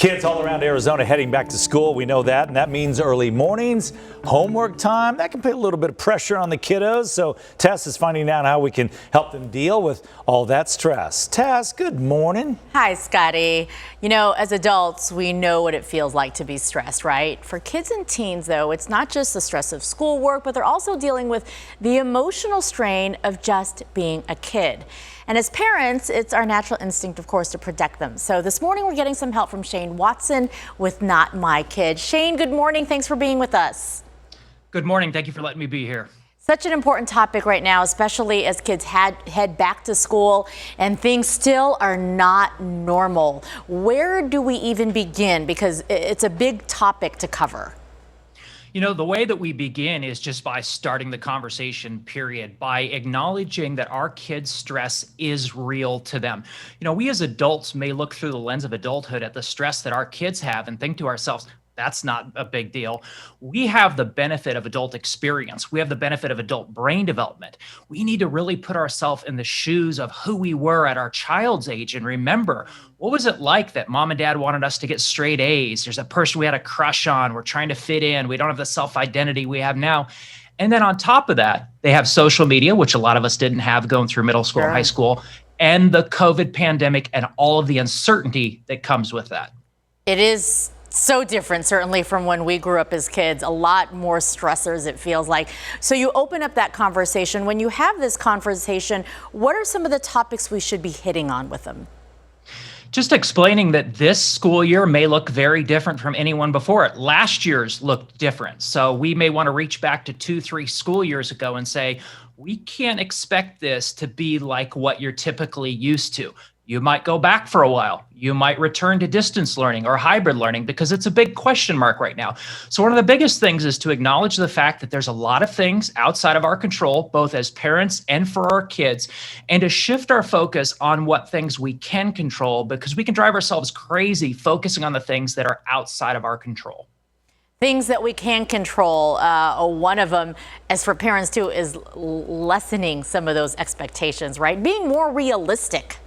Kids all around Arizona heading back to school. We know that, and that means early mornings, homework time. That can put a little bit of pressure on the kiddos. So Tess is finding out how we can help them deal with all that stress. Tess, good morning. Hi, Scotty. You know, as adults, we know what it feels like to be stressed, right? For kids and teens, though, it's not just the stress of schoolwork, but they're also dealing with the emotional strain of just being a kid. And as parents, it's our natural instinct, of course, to protect them. So this morning, we're getting some help from Shane Watson with Not My Kid. Shane, good morning. Thanks for being with us. Good morning. Thank you for letting me be here. Such an important topic right now, especially as kids head back to school and things still are not normal. Where do we even begin? Because it's a big topic to cover. You know, the way that we begin is just by starting the conversation, period, by acknowledging that our kids' stress is real to them. You know, we as adults may look through the lens of adulthood at the stress that our kids have and think to ourselves, that's not a big deal. We have the benefit of adult experience. We have the benefit of adult brain development. We need to really put ourselves in the shoes of who we were at our child's age and remember, what was it like that mom and dad wanted us to get straight A's? There's a person we had a crush on. We're trying to fit in. We don't have the self-identity we have now. And then on top of that, they have social media, which a lot of us didn't have going through middle school, high school, and the COVID pandemic and all of the uncertainty that comes with that. It is so different, certainly from when we grew up as kids, a lot more stressors, it feels like. So you open up that conversation. When you have this conversation, what are some of the topics we should be hitting on with them? Just explaining that this school year may look very different from anyone before it. Last year's looked different. So we may want to reach back to 2-3 school years ago and say, we can't expect this to be like what you're typically used to. You might go back for a while. You might return to distance learning or hybrid learning because it's a big question mark right now. So one of the biggest things is to acknowledge the fact that there's a lot of things outside of our control, both as parents and for our kids, and to shift our focus on what things we can control because we can drive ourselves crazy focusing on the things that are outside of our control. Things that we can control. One of them, as for parents too, is lessening some of those expectations, right? Being more realistic.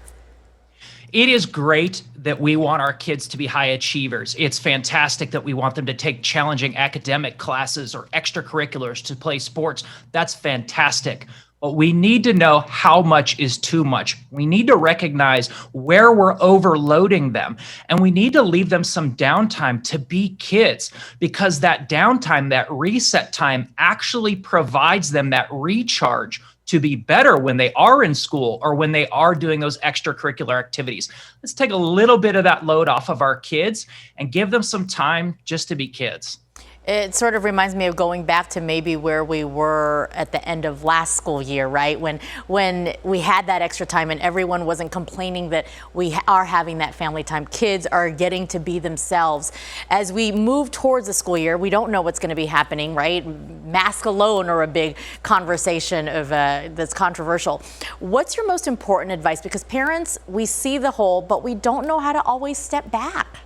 It is great that we want our kids to be high achievers. It's fantastic that we want them to take challenging academic classes or extracurriculars to play sports. That's fantastic. But we need to know how much is too much. We need to recognize where we're overloading them. And we need to leave them some downtime to be kids because that downtime, that reset time actually provides them that recharge to be better when they are in school or when they are doing those extracurricular activities. Let's take a little bit of that load off of our kids and give them some time just to be kids. It sort of reminds me of going back to maybe where we were at the end of last school year, right? When we had that extra time and everyone wasn't complaining that we are having that family time. Kids are getting to be themselves. As we move towards the school year, we don't know what's going to be happening, right? Masks alone are a big conversation of that's controversial. What's your most important advice? Because parents, we see the whole, but we don't know how to always step back.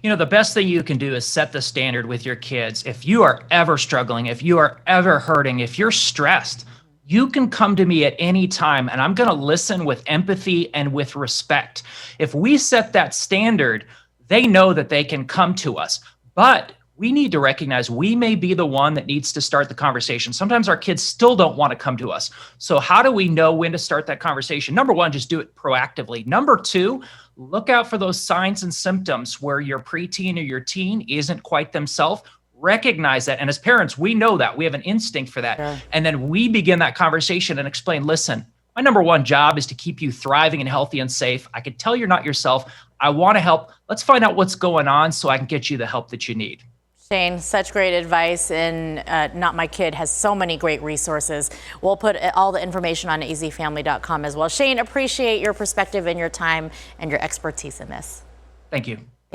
You know, the best thing you can do is set the standard with your kids. If you are ever struggling, if you are ever hurting, if you're stressed, you can come to me at any time and I'm going to listen with empathy and with respect. If we set that standard, they know that they can come to us. But we need to recognize we may be the one that needs to start the conversation. Sometimes our kids still don't want to come to us. So how do we know when to start that conversation? Number one, just do it proactively. Number two, look out for those signs and symptoms where your preteen or your teen isn't quite themselves. Recognize that. And as parents, we know that. We have an instinct for that. Yeah. And then we begin that conversation and explain, listen, my number one job is to keep you thriving and healthy and safe. I can tell you're not yourself. I want to help. Let's find out what's going on so I can get you the help that you need. Shane, such great advice, and Not My Kid has so many great resources. We'll put all the information on easyfamily.com as well. Shane, appreciate your perspective and your time and your expertise in this. Thank you.